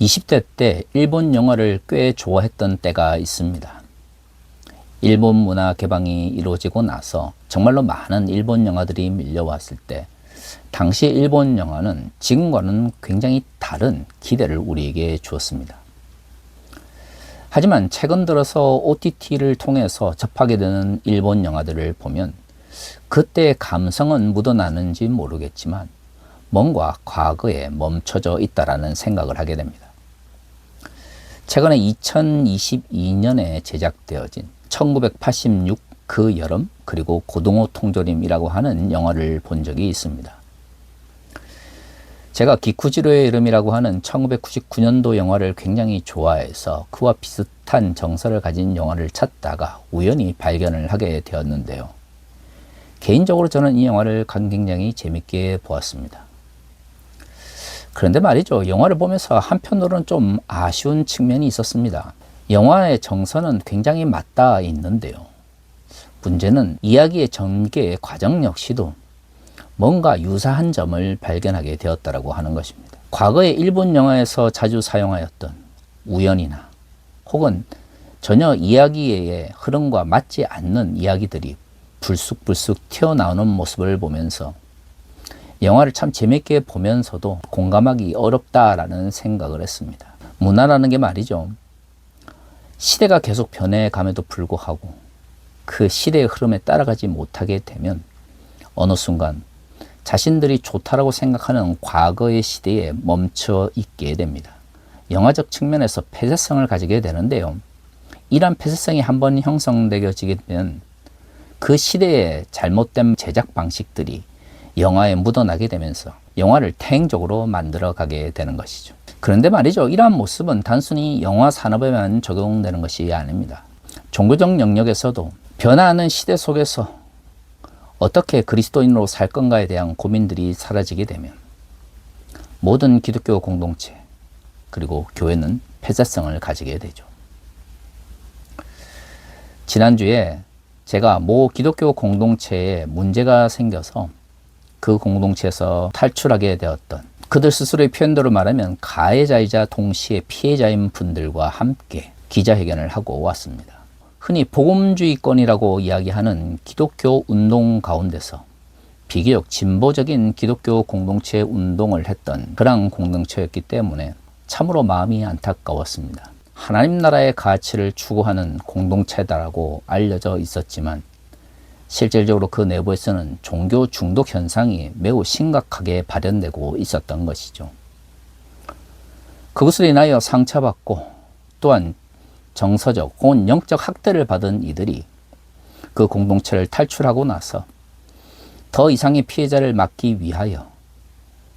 20대 때 일본 영화를 꽤 좋아했던 때가 있습니다. 일본 문화 개방이 이루어지고 나서 정말로 많은 일본 영화들이 밀려왔을 때 당시 일본 영화는 지금과는 굉장히 다른 기대를 우리에게 주었습니다. 하지만 최근 들어서 OTT를 통해서 접하게 되는 일본 영화들을 보면 그때의 감성은 묻어나는지 모르겠지만 뭔가 과거에 멈춰져 있다라는 생각을 하게 됩니다. 최근에 2022년에 제작되어진 1986 그 여름 그리고 고등어 통조림이라고 하는 영화를 본 적이 있습니다. 제가 기쿠지로의 이름이라고 하는 1999년도 영화를 굉장히 좋아해서 그와 비슷한 정서를 가진 영화를 찾다가 우연히 발견을 하게 되었는데요. 개인적으로 저는 이 영화를 굉장히 재밌게 보았습니다. 그런데 말이죠, 영화를 보면서 한편으로는 좀 아쉬운 측면이 있었습니다. 영화의 정서는 굉장히 맞닿아 있는데요. 문제는 이야기의 전개 과정 역시도 뭔가 유사한 점을 발견하게 되었다고 하는 것입니다. 과거에 일본 영화에서 자주 사용하였던 우연이나 혹은 전혀 이야기의 흐름과 맞지 않는 이야기들이 불쑥불쑥 튀어나오는 모습을 보면서 영화를 참 재밌게 보면서도 공감하기 어렵다라는 생각을 했습니다. 문화라는 게 말이죠, 시대가 계속 변해감에도 불구하고 그 시대의 흐름에 따라가지 못하게 되면 어느 순간 자신들이 좋다라고 생각하는 과거의 시대에 멈춰 있게 됩니다. 영화적 측면에서 폐쇄성을 가지게 되는데요. 이러한 폐쇄성이 한번 형성되어지게 되면 그 시대의 잘못된 제작 방식들이 영화에 묻어나게 되면서 영화를 태행적으로 만들어가게 되는 것이죠. 그런데 말이죠, 이러한 모습은 단순히 영화 산업에만 적용되는 것이 아닙니다. 종교적 영역에서도 변화하는 시대 속에서 어떻게 그리스도인으로 살 건가에 대한 고민들이 사라지게 되면 모든 기독교 공동체 그리고 교회는 폐쇄성을 가지게 되죠. 지난주에 제가 모 기독교 공동체에 문제가 생겨서 그 공동체에서 탈출하게 되었던 그들 스스로의 표현대로 말하면 가해자이자 동시에 피해자인 분들과 함께 기자회견을 하고 왔습니다. 흔히 복음주의권이라고 이야기하는 기독교 운동 가운데서 비교적 진보적인 기독교 공동체 운동을 했던 그런 공동체였기 때문에 참으로 마음이 안타까웠습니다. 하나님 나라의 가치를 추구하는 공동체다라고 알려져 있었지만 실질적으로 그 내부에서는 종교 중독 현상이 매우 심각하게 발현되고 있었던 것이죠. 그것으로 인하여 상처받고 또한 정서적 혹은 영적 학대를 받은 이들이 그 공동체를 탈출하고 나서 더 이상의 피해자를 막기 위하여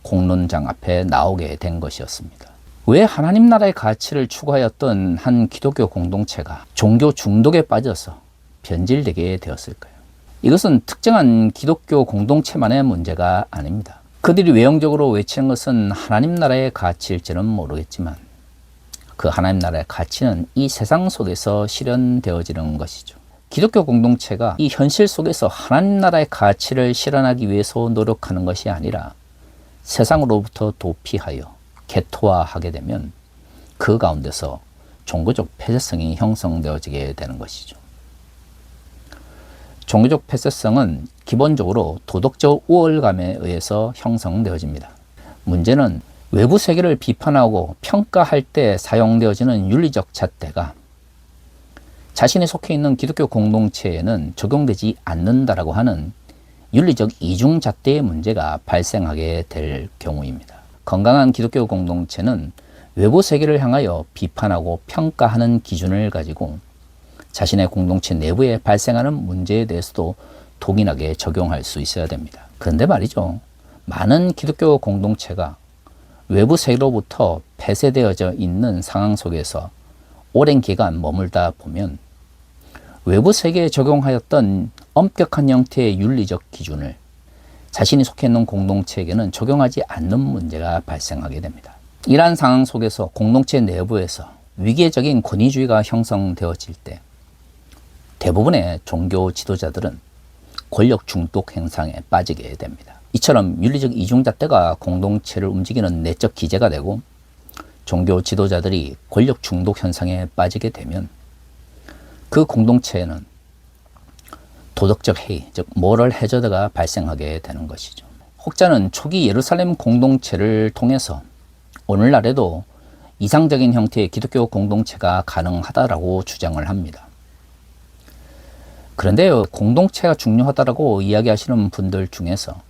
공론장 앞에 나오게 된 것이었습니다. 왜 하나님 나라의 가치를 추구하였던 한 기독교 공동체가 종교 중독에 빠져서 변질되게 되었을까요? 이것은 특정한 기독교 공동체만의 문제가 아닙니다. 그들이 외형적으로 외치는 것은 하나님 나라의 가치일지는 모르겠지만 그 하나님 나라의 가치는 이 세상 속에서 실현되어지는 것이죠. 기독교 공동체가 이 현실 속에서 하나님 나라의 가치를 실현하기 위해서 노력하는 것이 아니라 세상으로부터 도피하여 개토화하게 되면 그 가운데서 종교적 폐쇄성이 형성되어지게 되는 것이죠. 종교적 폐쇄성은 기본적으로 도덕적 우월감에 의해서 형성되어집니다. 문제는 외부 세계를 비판하고 평가할 때 사용되어지는 윤리적 잣대가 자신이 속해 있는 기독교 공동체에는 적용되지 않는다라고 하는 윤리적 이중 잣대의 문제가 발생하게 될 경우입니다. 건강한 기독교 공동체는 외부 세계를 향하여 비판하고 평가하는 기준을 가지고 자신의 공동체 내부에 발생하는 문제에 대해서도 동일하게 적용할 수 있어야 됩니다. 그런데 말이죠, 많은 기독교 공동체가 외부 세계로부터 폐쇄되어져 있는 상황 속에서 오랜 기간 머물다 보면 외부 세계에 적용하였던 엄격한 형태의 윤리적 기준을 자신이 속해 있는 공동체에게는 적용하지 않는 문제가 발생하게 됩니다. 이러한 상황 속에서 공동체 내부에서 위계적인 권위주의가 형성되어질 때 대부분의 종교 지도자들은 권력 중독 현상에 빠지게 됩니다. 이처럼 윤리적 이중잣대가 공동체를 움직이는 내적 기제가 되고 종교 지도자들이 권력 중독 현상에 빠지게 되면 그 공동체에는 도덕적 해이, 즉 모럴 해저드가 발생하게 되는 것이죠. 혹자는 초기 예루살렘 공동체를 통해서 오늘날에도 이상적인 형태의 기독교 공동체가 가능하다라고 주장을 합니다. 그런데요, 공동체가 중요하다라고 이야기하시는 분들 중에서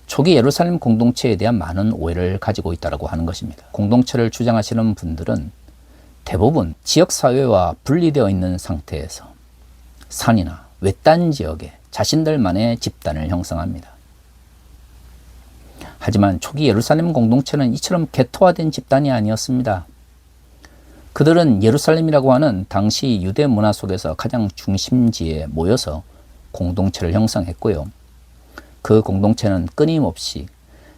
초기 예루살렘 공동체에 대한 많은 오해를 가지고 있다고 하는 것입니다. 공동체를 주장하시는 분들은 대부분 지역사회와 분리되어 있는 상태에서 산이나 외딴 지역에 자신들만의 집단을 형성합니다. 하지만 초기 예루살렘 공동체는 이처럼 개토화된 집단이 아니었습니다. 그들은 예루살렘이라고 하는 당시 유대 문화 속에서 가장 중심지에 모여서 공동체를 형성했고요. 그 공동체는 끊임없이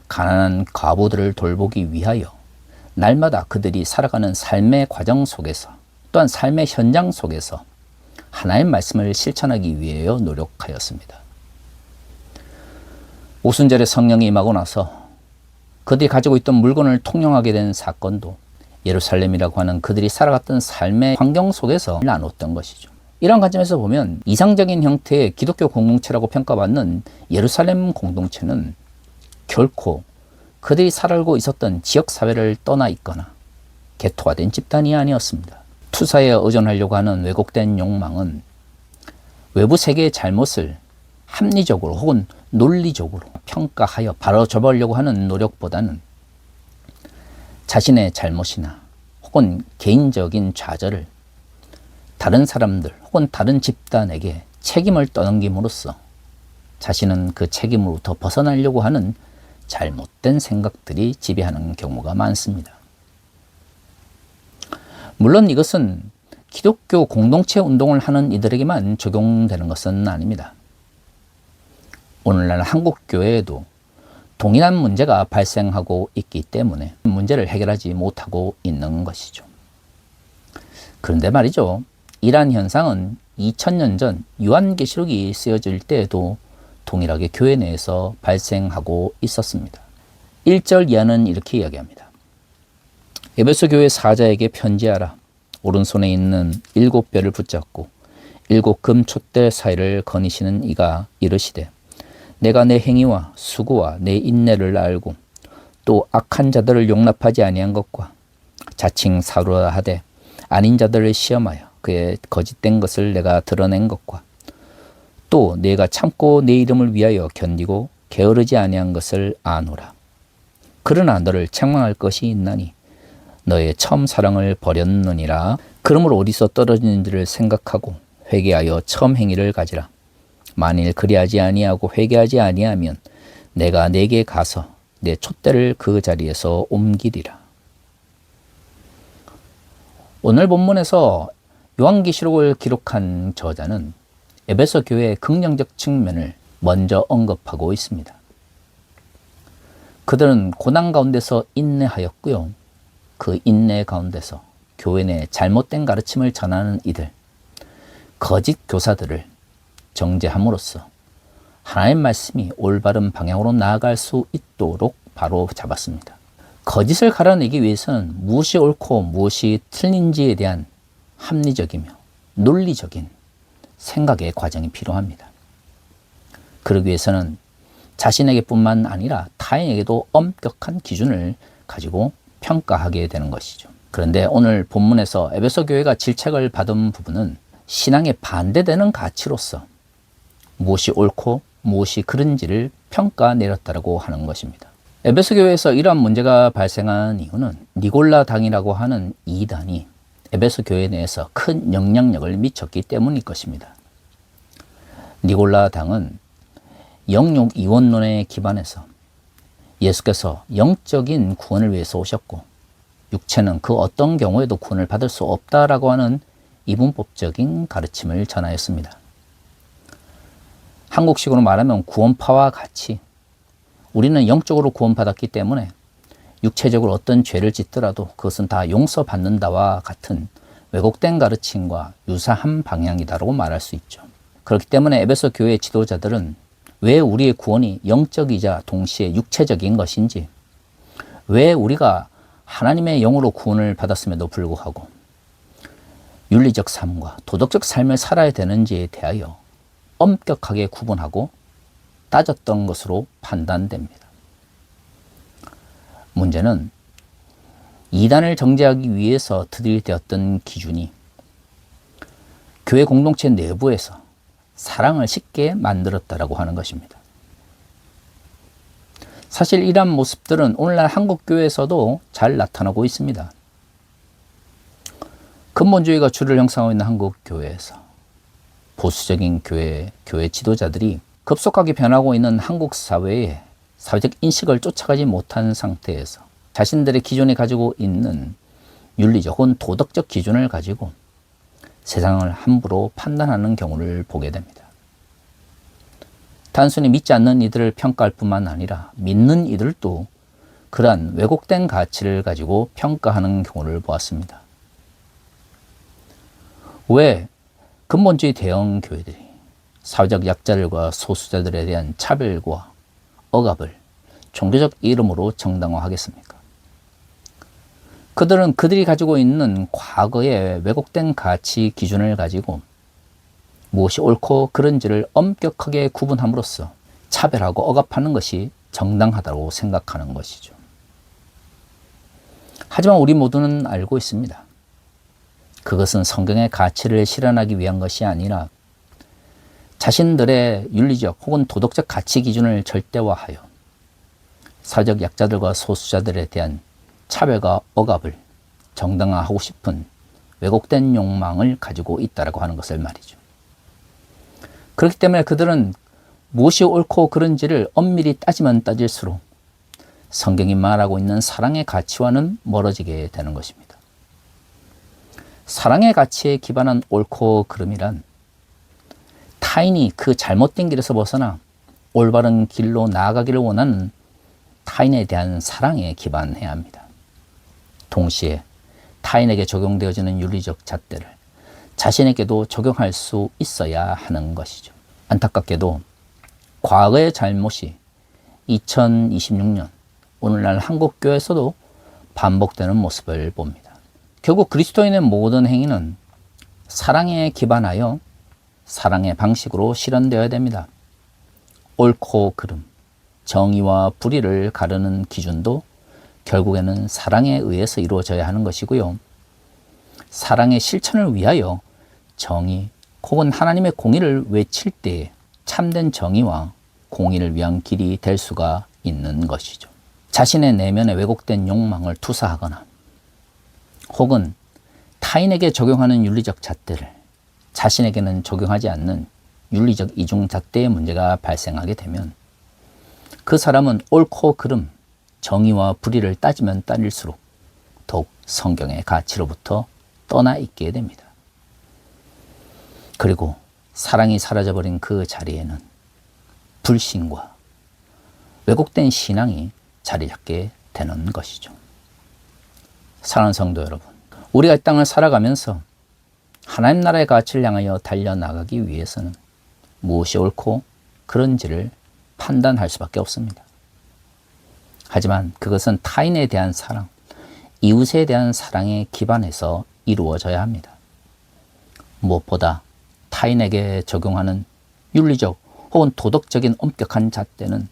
가난한 과부들을 돌보기 위하여 날마다 그들이 살아가는 삶의 과정 속에서 또한 삶의 현장 속에서 하나의 말씀을 실천하기 위하여 노력하였습니다. 오순절에 성령이 임하고 나서 그들이 가지고 있던 물건을 통용하게 된 사건도 예루살렘이라고 하는 그들이 살아갔던 삶의 환경 속에서 나눴던 것이죠. 이런 관점에서 보면 이상적인 형태의 기독교 공동체라고 평가받는 예루살렘 공동체는 결코 그들이 살고 있었던 지역사회를 떠나 있거나 개토화된 집단이 아니었습니다. 투사에 의존하려고 하는 왜곡된 욕망은 외부 세계의 잘못을 합리적으로 혹은 논리적으로 평가하여 바로 잡으려고 하는 노력보다는 자신의 잘못이나 혹은 개인적인 좌절을 다른 사람들 혹은 다른 집단에게 책임을 떠넘김으로써 자신은 그 책임으로부터 벗어나려고 하는 잘못된 생각들이 지배하는 경우가 많습니다. 물론 이것은 기독교 공동체 운동을 하는 이들에게만 적용되는 것은 아닙니다. 오늘날 한국 교회에도 동일한 문제가 발생하고 있기 때문에 문제를 해결하지 못하고 있는 것이죠. 그런데 말이죠, 이러한 현상은 2000년 전 요한계시록이 쓰여질 때에도 동일하게 교회 내에서 발생하고 있었습니다. 1절 이하는 이렇게 이야기합니다. 에베소 교회 사자에게 편지하라. 오른손에 있는 7뼈를 붙잡고 7 금 촛대 사이를 거니시는 이가 이르시되 내가 내 행위와 수고와 내 인내를 알고 또 악한 자들을 용납하지 아니한 것과 자칭 사로라 하되 아닌 자들을 시험하여 그의 거짓된 것을 내가 드러낸 것과 또 내가 참고 내 이름을 위하여 견디고 게으르지 아니한 것을 아노라. 그러나 너를 책망할 것이 있나니 너의 처음 사랑을 버렸느니라. 그러므로 어디서 떨어지는지를 생각하고 회개하여 처음 행위를 가지라. 만일 그리하지 아니하고 회개하지 아니하면 내가 네게 가서 내 촛대를 그 자리에서 옮기리라. 오늘 본문에서 요한계시록을 기록한 저자는 에베소 교회의 긍정적 측면을 먼저 언급하고 있습니다. 그들은 고난 가운데서 인내하였고요. 그 인내 가운데서 교회 내 잘못된 가르침을 전하는 이들, 거짓 교사들을 정죄함으로써 하나님의 말씀이 올바른 방향으로 나아갈 수 있도록 바로 잡았습니다. 거짓을 가려내기 위해서는 무엇이 옳고 무엇이 틀린지에 대한 합리적이며 논리적인 생각의 과정이 필요합니다. 그러기 위해서는 자신에게뿐만 아니라 타인에게도 엄격한 기준을 가지고 평가하게 되는 것이죠. 그런데 오늘 본문에서 에베소 교회가 질책을 받은 부분은 신앙에 반대되는 가치로서 무엇이 옳고 무엇이 그른지를 평가 내렸다고 하는 것입니다. 에베소 교회에서 이러한 문제가 발생한 이유는 니골라 당이라고 하는 이단이 에베소 교회 내에서 큰 영향력을 미쳤기 때문일 것입니다. 니골라 당은 영육 이원론에 기반해서 예수께서 영적인 구원을 위해서 오셨고 육체는 그 어떤 경우에도 구원을 받을 수 없다라고 하는 이분법적인 가르침을 전하였습니다. 한국식으로 말하면 구원파와 같이 우리는 영적으로 구원받았기 때문에 육체적으로 어떤 죄를 짓더라도 그것은 다 용서받는다와 같은 왜곡된 가르침과 유사한 방향이다라고 말할 수 있죠. 그렇기 때문에 에베소 교회 지도자들은 왜 우리의 구원이 영적이자 동시에 육체적인 것인지, 왜 우리가 하나님의 영으로 구원을 받았음에도 불구하고 윤리적 삶과 도덕적 삶을 살아야 되는지에 대하여 엄격하게 구분하고 따졌던 것으로 판단됩니다. 문제는 이단을 정죄하기 위해서 들이대었던 기준이 교회 공동체 내부에서 사랑을 쉽게 만들었다라고 하는 것입니다. 사실 이러한 모습들은 오늘날 한국 교회에서도 잘 나타나고 있습니다. 근본주의가 주를 형성하고 있는 한국 교회에서 보수적인 교회 지도자들이 급속하게 변하고 있는 한국 사회의 사회적 인식을 쫓아가지 못한 상태에서 자신들의 기존에 가지고 있는 윤리적 혹은 도덕적 기준을 가지고 세상을 함부로 판단하는 경우를 보게 됩니다. 단순히 믿지 않는 이들을 평가할 뿐만 아니라 믿는 이들도 그러한 왜곡된 가치를 가지고 평가하는 경우를 보았습니다. 왜 근본주의 대형 교회들이 사회적 약자들과 소수자들에 대한 차별과 억압을 종교적 이름으로 정당화하겠습니까? 그들은 그들이 가지고 있는 과거의 왜곡된 가치 기준을 가지고 무엇이 옳고 그른지를 엄격하게 구분함으로써 차별하고 억압하는 것이 정당하다고 생각하는 것이죠. 하지만 우리 모두는 알고 있습니다. 그것은 성경의 가치를 실현하기 위한 것이 아니라 자신들의 윤리적 혹은 도덕적 가치 기준을 절대화하여 사회적 약자들과 소수자들에 대한 차별과 억압을 정당화하고 싶은 왜곡된 욕망을 가지고 있다고 하는 것을 말이죠. 그렇기 때문에 그들은 무엇이 옳고 그른지를 엄밀히 따지면 따질수록 성경이 말하고 있는 사랑의 가치와는 멀어지게 되는 것입니다. 사랑의 가치에 기반한 옳고 그름이란 타인이 그 잘못된 길에서 벗어나 올바른 길로 나아가기를 원하는 타인에 대한 사랑에 기반해야 합니다. 동시에 타인에게 적용되어지는 윤리적 잣대를 자신에게도 적용할 수 있어야 하는 것이죠. 안타깝게도 과거의 잘못이 2026년 오늘날 한국교회에서도 반복되는 모습을 봅니다. 결국 그리스도인의 모든 행위는 사랑에 기반하여 사랑의 방식으로 실현되어야 됩니다. 옳고 그름, 정의와 불의를 가르는 기준도 결국에는 사랑에 의해서 이루어져야 하는 것이고요. 사랑의 실천을 위하여 정의 혹은 하나님의 공의를 외칠 때에 참된 정의와 공의를 위한 길이 될 수가 있는 것이죠. 자신의 내면에 왜곡된 욕망을 투사하거나 혹은 타인에게 적용하는 윤리적 잣대를 자신에게는 적용하지 않는 윤리적 이중잣대의 문제가 발생하게 되면 그 사람은 옳고 그름, 정의와 불의를 따지면 따질수록 더욱 성경의 가치로부터 떠나 있게 됩니다. 그리고 사랑이 사라져버린 그 자리에는 불신과 왜곡된 신앙이 자리 잡게 되는 것이죠. 사랑하는 성도 여러분, 우리가 이 땅을 살아가면서 하나님 나라의 가치를 향하여 달려나가기 위해서는 무엇이 옳고 그른지를 판단할 수밖에 없습니다. 하지만 그것은 타인에 대한 사랑, 이웃에 대한 사랑에 기반해서 이루어져야 합니다. 무엇보다 타인에게 적용하는 윤리적 혹은 도덕적인 엄격한 잣대는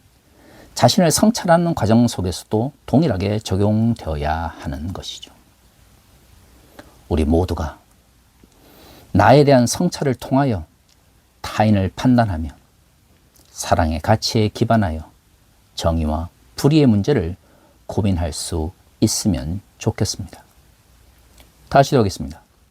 자신을 성찰하는 과정 속에서도 동일하게 적용되어야 하는 것이죠. 우리 모두가 나에 대한 성찰을 통하여 타인을 판단하며 사랑의 가치에 기반하여 정의와 불의의 문제를 고민할 수 있으면 좋겠습니다. 다시 하겠습니다.